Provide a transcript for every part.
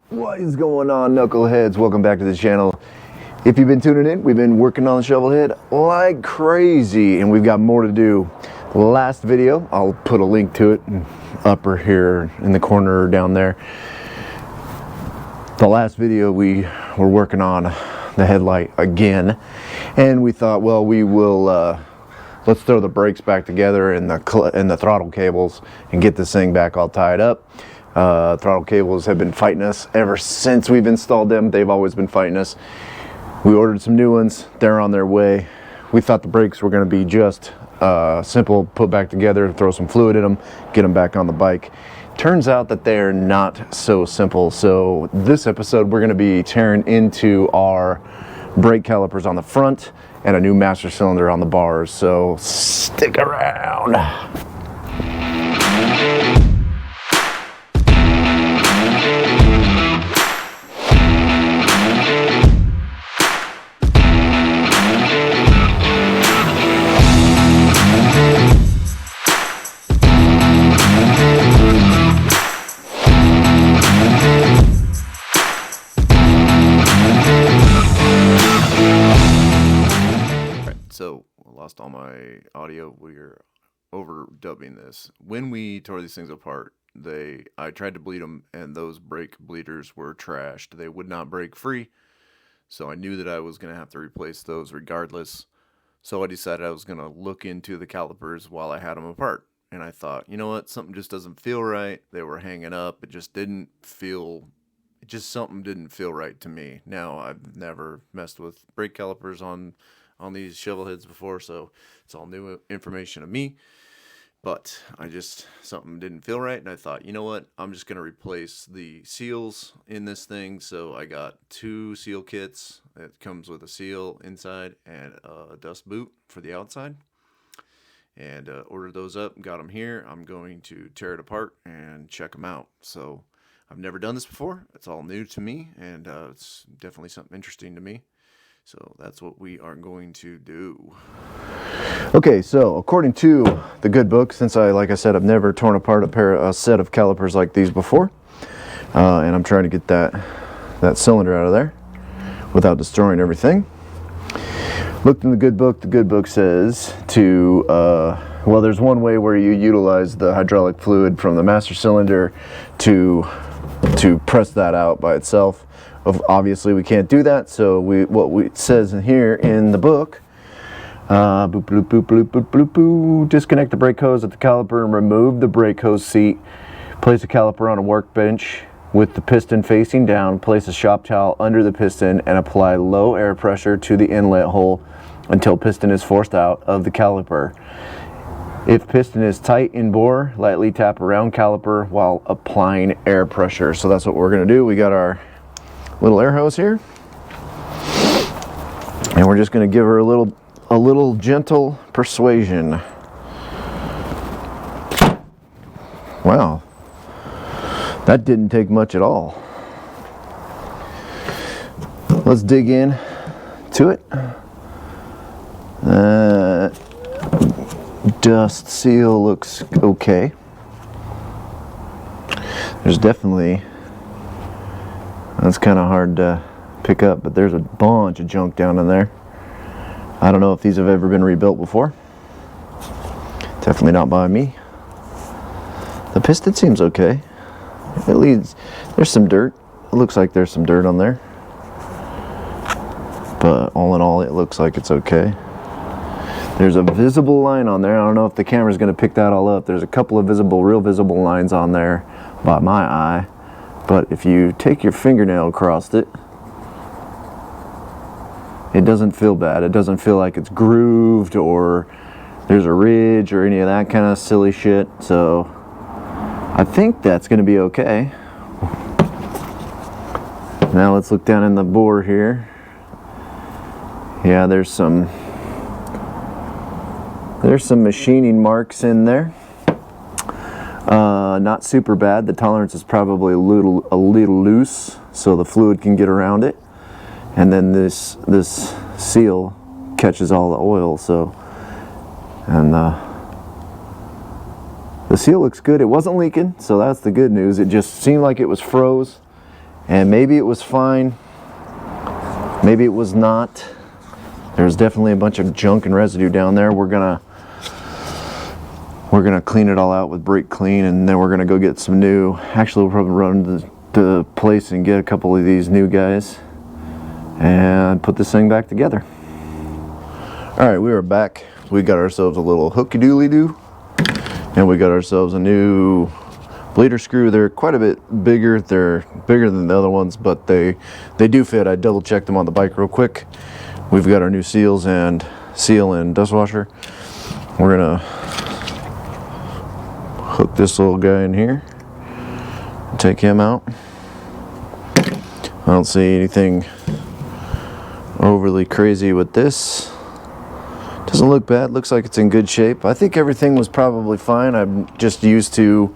What is going on, knuckleheads? Welcome back to the channel. If you've been tuning in, we've been working on the Shovelhead like crazy, and we've got more to do. The last video, I'll put a link to it upper here in the corner down there. The last video we were working on the headlight again, and we thought, well, we will let's throw the brakes back together and the throttle cables and get this thing back all tied up. Throttle cables have been fighting us ever since we've installed them. They've always been fighting us. We ordered some new ones. They're on their way. We thought the brakes were going to be just simple, put back together, throw some fluid in them, get them back on the bike. Turns out that they're not so simple. So this episode, we're going to be tearing into our brake calipers on the front and a new master cylinder on the bars. So stick around. So, I lost all my audio. We're overdubbing this. When we tore these things apart, I tried to bleed them, and those brake bleeders were trashed. They would not break free, so I knew that I was going to have to replace those regardless. So I decided I was going to look into the calipers while I had them apart. And I thought, you know what, something just doesn't feel right. They were hanging up. Something didn't feel right to me. Now, I've never messed with brake calipers on these Shovelheads before, so it's all new information to me. But something didn't feel right, and I thought, you know what, I'm just going to replace the seals in this thing. So I got 2 seal kits. It comes with a seal inside and a dust boot for the outside. And ordered those up, got them here. I'm going to tear it apart and check them out. So I've never done this before. It's all new to me, and it's definitely something interesting to me. So that's what we are going to do. Okay, so according to the good book, since like I said, I've never torn apart a set of calipers like these before, and I'm trying to get that cylinder out of there without destroying everything. Looked in the good book. The good book says to, well, there's one way where you utilize the hydraulic fluid from the master cylinder to press that out by itself. Obviously, we can't do that, so it says in here in the book, boop, bloop, bloop, bloop, bloop, bloop, bloop, disconnect the brake hose at the caliper and remove the brake hose seat. Place the caliper on a workbench with the piston facing down. Place a shop towel under the piston and apply low air pressure to the inlet hole until piston is forced out of the caliper. If piston is tight in bore, lightly tap around caliper while applying air pressure. So that's what we're going to do. We got our little air hose here, and we're just going to give her a little gentle persuasion. Wow, that didn't take much at all. Let's dig in to it. Dust seal looks okay. There's definitely, that's kind of hard to pick up, but there's a bunch of junk down in there. I don't know if these have ever been rebuilt before. Definitely not by me. The piston seems okay. It leads, there's some dirt. It looks like there's some dirt on there. But all in all, it looks like it's okay. There's a visible line on there. I don't know if the camera's going to pick that all up. There's a couple of real visible lines on there by my eye. But if you take your fingernail across it, it doesn't feel bad. It doesn't feel like it's grooved or there's a ridge or any of that kind of silly shit. So I think that's going to be okay. Now let's look down in the bore here. Yeah, there's some machining marks in there. Not super bad. The tolerance is probably a little loose, so the fluid can get around it. And then this seal catches all the oil. So, and the seal looks good. It wasn't leaking, so that's the good news. It just seemed like it was froze, and maybe it was fine, maybe it was not. There's definitely a bunch of junk and residue down there. We're gonna clean it all out with brake clean, and then we're gonna go get some new. Actually, we'll probably run to the place and get a couple of these new guys and put this thing back together. All right, we are back. We got ourselves a little hooky dooly doo, and we got ourselves a new bleeder screw. They're quite a bit bigger. They're bigger than the other ones, but they do fit. I double checked them on the bike real quick. We've got our new seal and dust washer. We're gonna hook this little guy in here, take him out. I don't see anything overly crazy with this. Doesn't look bad. Looks like it's in good shape. I think everything was probably fine. I'm just used to,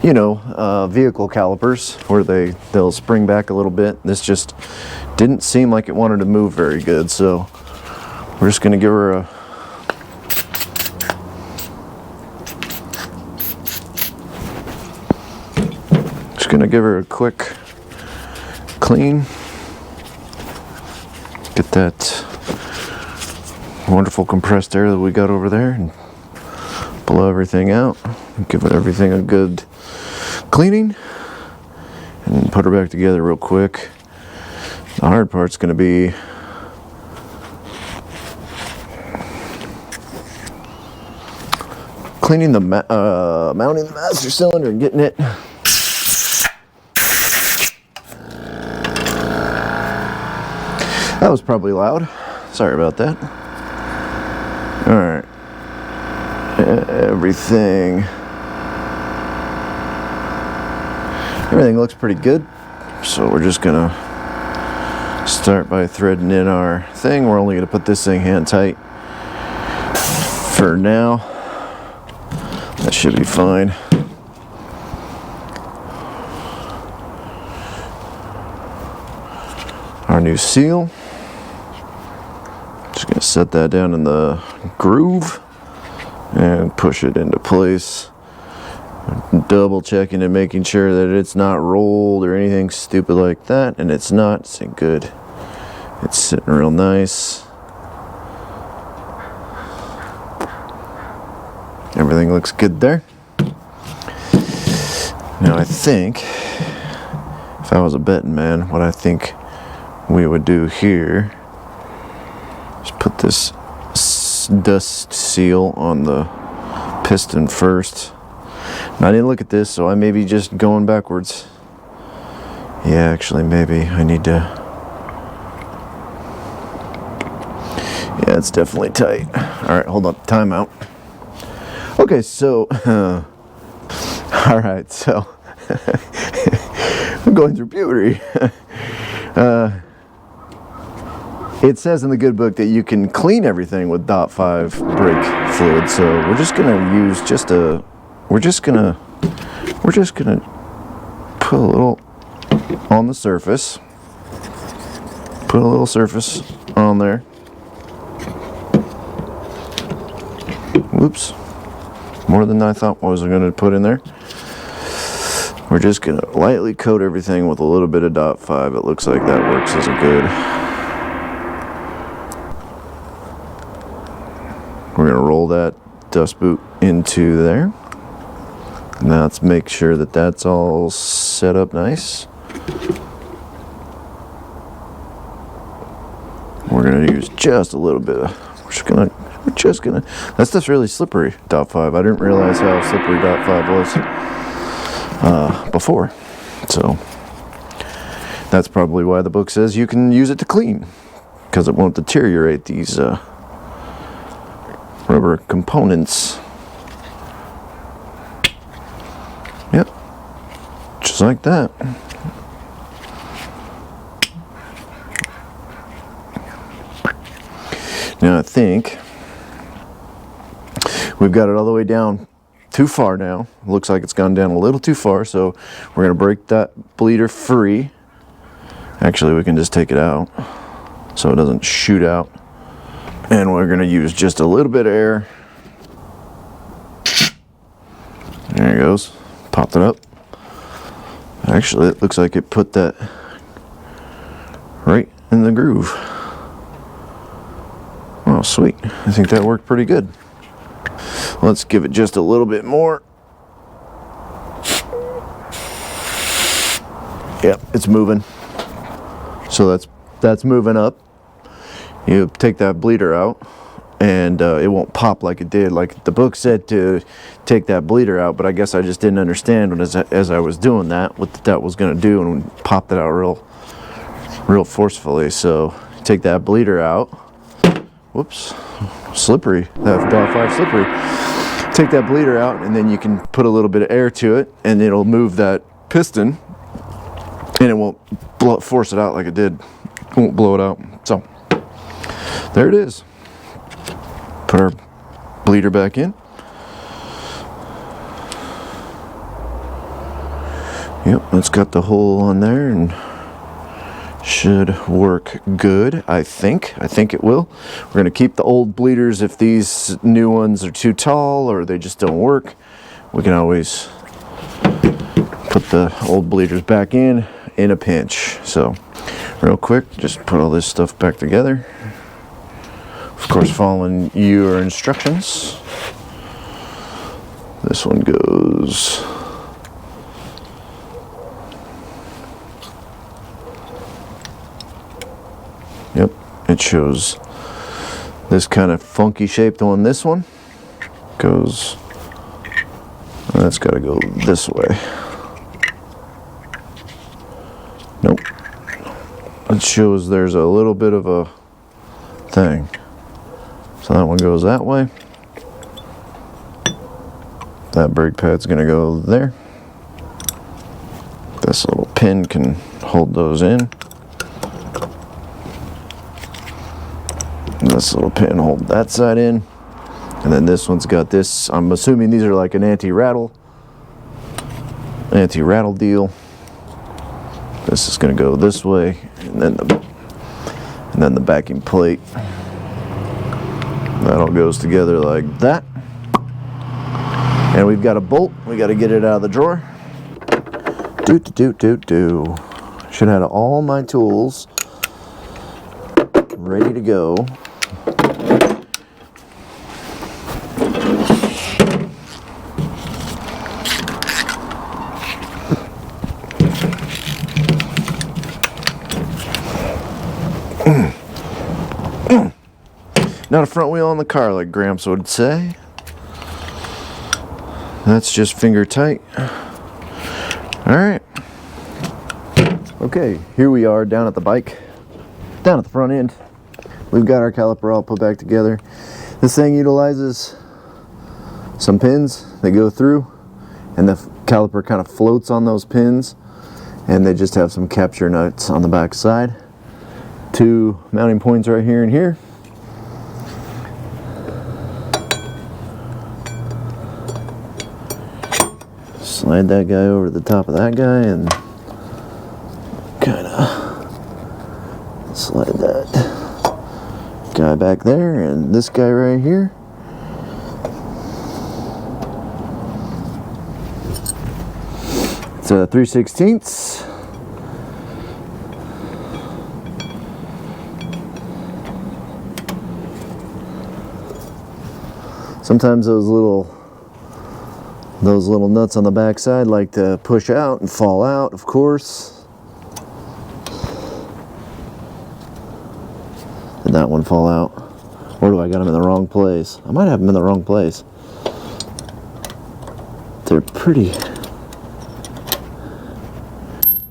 you know, vehicle calipers where they'll spring back a little bit. This just didn't seem like it wanted to move very good, so we're just gonna give her a quick clean. Get that wonderful compressed air that we got over there and blow everything out. Give it everything a good cleaning and put her back together real quick. The hard part's going to be cleaning the mounting the master cylinder and getting it that was probably loud. Sorry about that. All right, everything looks pretty good, so we're just gonna start by threading in our thing. We're only gonna put this thing hand tight for now. That should be fine. Our new seal. Just gonna set that down in the groove and push it into place. Double checking and making sure that it's not rolled or anything stupid like that, and it's not. It's good. It's sitting real nice. Everything looks good there. Now I think, if I was a betting man, what I think we would do here is put this dust seal on the piston first. And I didn't look at this, so I may be just going backwards. Yeah, actually, maybe I need to. Yeah, it's definitely tight. All right, hold up, timeout. Okay, so, all right, so I'm going through puberty. It says in the good book that you can clean everything with .5 brake fluid, so we're just gonna use we're just gonna put a little on the surface. Put a little surface on there. Whoops. More than I thought I was gonna put in there. We're just gonna lightly coat everything with a little bit of .5. It looks like that works as a good. We're gonna roll that dust boot into there. Now let's make sure that that's all set up nice. We're gonna use just a little bit of, we're just gonna, that stuff's really slippery, .5. I didn't realize how slippery .5 was before. So that's probably why the book says you can use it to clean, because it won't deteriorate these rubber components. Yep, just like that. Now I think we've got it all the way down too far now. Looks like it's gone down a little too far, so we're going to break that bleeder free. Actually, we can just take it out so it doesn't shoot out. And we're going to use just a little bit of air. There it goes. Popped it up. Actually, it looks like it put that right in the groove. Oh, sweet. I think that worked pretty good. Let's give it just a little bit more. Yep, it's moving. So that's moving up. You take that bleeder out, and it won't pop like it did. Like the book said to take that bleeder out, but I guess I just didn't understand as I was doing that what that was going to do, and popped it out real forcefully. So take that bleeder out. Whoops, slippery. That bar 5 slippery. Take that bleeder out, and then you can put a little bit of air to it, and it'll move that piston, and it won't force it out like it did. It won't blow it out. So there it is. Put our bleeder back in. Yep, it's got the hole on there and should work good, I think. I think it will. We're going to keep the old bleeders if these new ones are too tall or they just don't work. We can always put the old bleeders back in a pinch. So real quick, just put all this stuff back together. Of course, following your instructions. This one goes yep, it shows this kind of funky shaped one. This one goes, that's got to go this way. Nope. It shows there's a little bit of a thing. So that one goes that way. That brake pad's going to go there. This little pin can hold those in. And this little pin hold that side in. And then this one's got this. I'm assuming these are like an anti-rattle deal. This is going to go this way, and then the backing plate. That all goes together like that. And we've got a bolt. We got to get it out of the drawer. Should have all my tools ready to go. Not a front wheel on the car, like Gramps would say. That's just finger tight. All right. Okay, here we are down at the bike, down at the front end. We've got our caliper all put back together. This thing utilizes some pins that go through, and the caliper kind of floats on those pins, and they just have some capture nuts on the back side. 2 mounting points right here and here. Slide that guy over the top of that guy and kind of slide that guy back there, and this guy right here. It's a 3/16. Sometimes those little nuts on the back side like to push out and fall out, of course. Did that one fall out? Or do I got them in the wrong place? I might have them in the wrong place. They're pretty...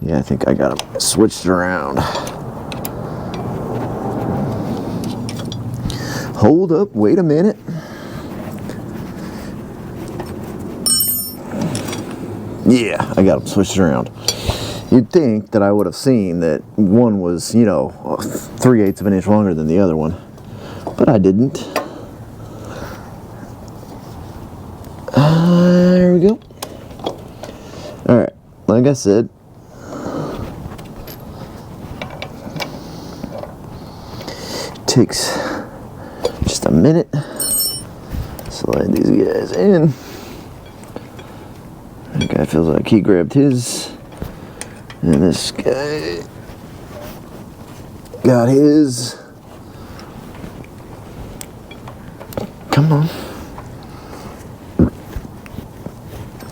Yeah, I think I got them switched around. Hold up, wait a minute. Yeah, I got them switched around. You'd think that I would have seen that one was, 3/8 of an inch longer than the other one, but I didn't. There we go. All right, like I said, takes just a minute. Slide these guys in. That guy feels like he grabbed his, and this guy got his. Come on.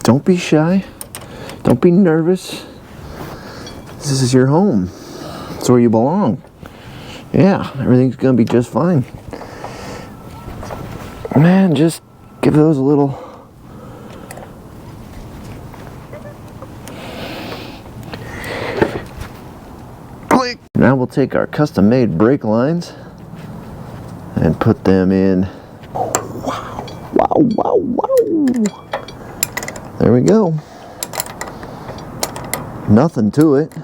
Don't be shy. Don't be nervous. This is your home. It's where you belong. Yeah, everything's gonna be just fine. Man, just give those a little. Click. Now we'll take our custom-made brake lines and put them in. Wow, wow, wow, wow. There we go. Nothing to it.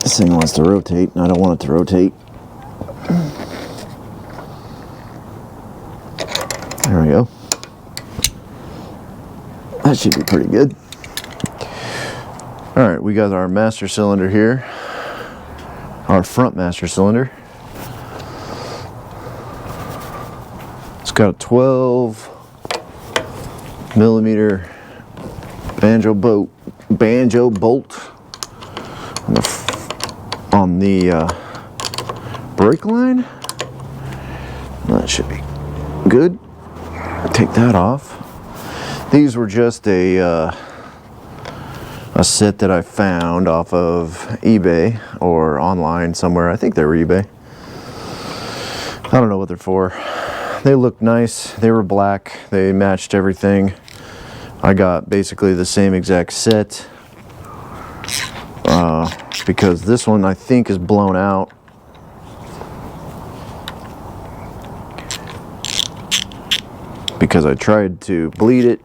This thing wants to rotate, and I don't want it to rotate. There we go. That should be pretty good. All right, we got our master cylinder here. Our front master cylinder. It's got a 12 millimeter banjo bolt on the brake line. That should be good. Take that off. These were just a set that I found off of eBay or online somewhere. I think they were eBay. I don't know what they're for. They looked nice. They were black. They matched everything. I got basically the same exact set because this one I think is blown out. Because I tried to bleed it.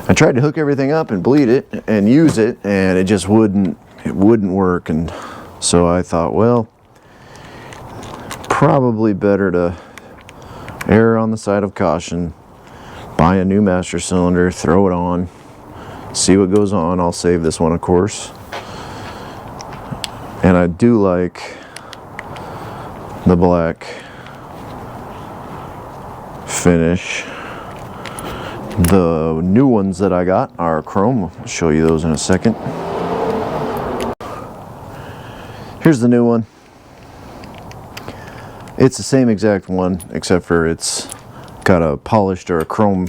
I tried to hook everything up and bleed it and use it, and it just wouldn't work. And so I thought, well, probably better to err on the side of caution. Buy a new master cylinder, throw it on, see what goes on. I'll save this one, of course. And I do like the black finish. The new ones that I got are chrome. I'll show you those in a second. Here's the new one. It's the same exact one, except for it's got a polished or a chrome,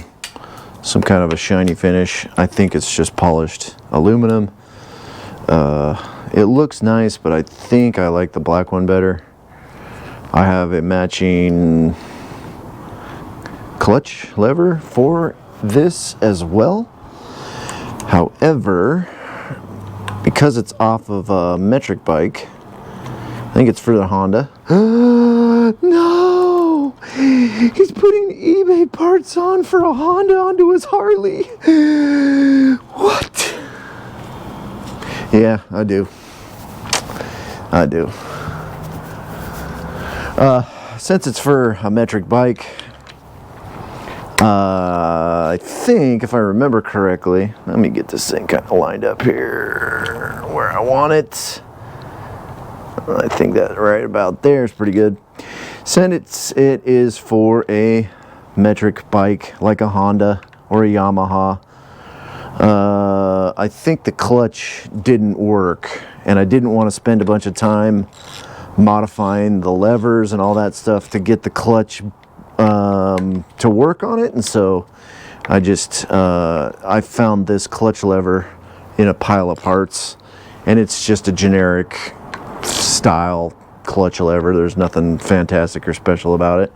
some kind of a shiny finish. I think it's just polished aluminum. It looks nice, but I think I like the black one better. I have a matching clutch lever for this as well. However, because it's off of a metric bike, I think it's for the Honda. No! He's putting eBay parts on for a Honda onto his Harley. What? Yeah, I do. Since it's for a metric bike, I think, if I remember correctly, let me get this thing kind of lined up here where I want it. I think that right about there is pretty good. Since it is for a metric bike like a Honda or a Yamaha, I think the clutch didn't work, and I didn't want to spend a bunch of time modifying the levers and all that stuff to get the clutch to work on it. And so I just I found this clutch lever in a pile of parts, and it's just a generic style clutch lever. There's nothing fantastic or special about it,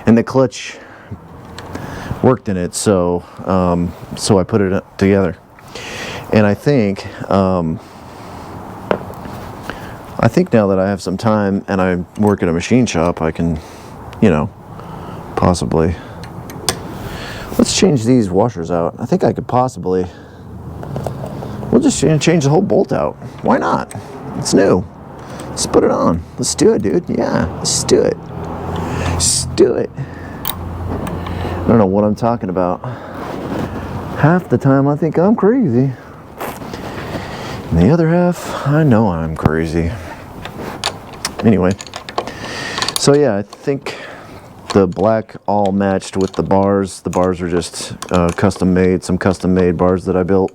and the clutch worked in it, so so I put it together. And I think now that I have some time and I work at a machine shop, I can, you know, possibly. Let's change these washers out. I think I could possibly. We'll just change the whole bolt out. Why not? It's new. Let's put it on. Let's do it, dude. Yeah, let's do it. Let's do it. I don't know what I'm talking about. Half the time I think I'm crazy. And the other half, I know I'm crazy. Anyway. So yeah, I think the black all matched with the bars. The bars are just custom made, some custom made bars that I built.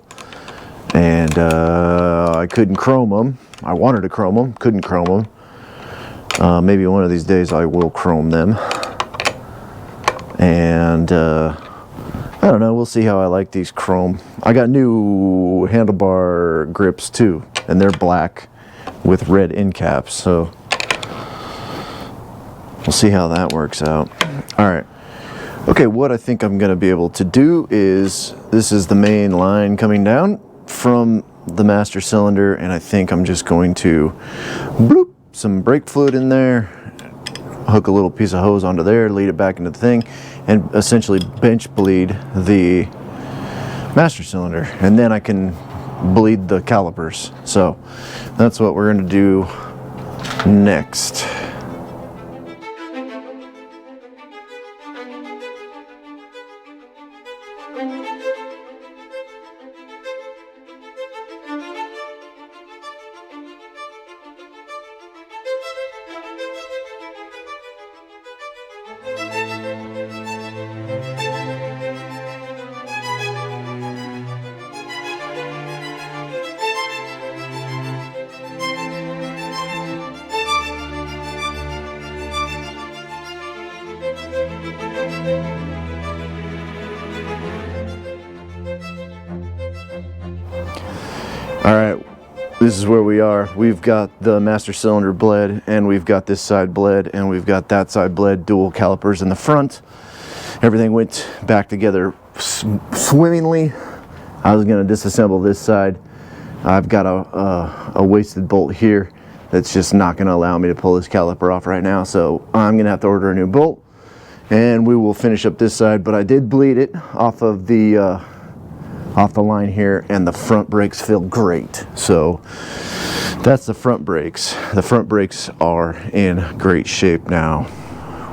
and I couldn't chrome them. I wanted to chrome them, couldn't chrome them. Maybe one of these days I will chrome them. And I don't know, we'll see how I like these chrome. I got new handlebar grips too, and they're black with red end caps, so we'll see how that works out. All right. Okay, what I think I'm going to be able to do is, this is the main line coming down from the master cylinder, and I think I'm just going to bloop some brake fluid in there, hook a little piece of hose onto there, lead it back into the thing, and essentially bench bleed the master cylinder, and then I can bleed the calipers. So that's what we're going to do next. All right, this is where we are. We've got the master cylinder bled, and we've got this side bled, and we've got that side bled, dual calipers in the front. Everything went back together swimmingly. I was gonna disassemble this side. I've got a wasted bolt here that's just not gonna allow me to pull this caliper off right now, so I'm gonna have to order a new bolt, and we will finish up this side. But I did bleed it off of the line here, and the front brakes feel great. So that's the front brakes. The front brakes are in great shape now.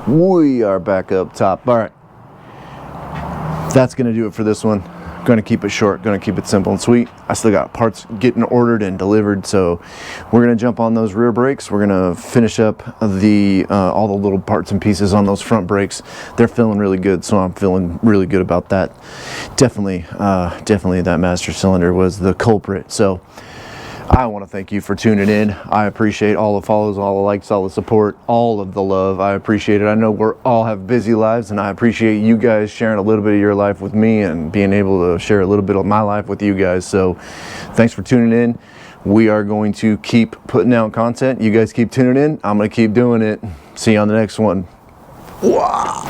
We are back up top. All right, that's gonna do it for this one. Gonna keep it short, gonna keep it simple and sweet. I still got parts getting ordered and delivered, so we're gonna jump on those rear brakes. We're gonna finish up the all the little parts and pieces on those front brakes. They're feeling really good, so I'm feeling really good about that. Definitely that master cylinder was the culprit. So I want to thank you for tuning in. I appreciate all the follows, all the likes, all the support, all of the love. I appreciate it. I know we're all have busy lives, and I appreciate you guys sharing a little bit of your life with me and being able to share a little bit of my life with you guys. So thanks for tuning in. We are going to keep putting out content. You guys keep tuning in. I'm going to keep doing it. See you on the next one. Wow.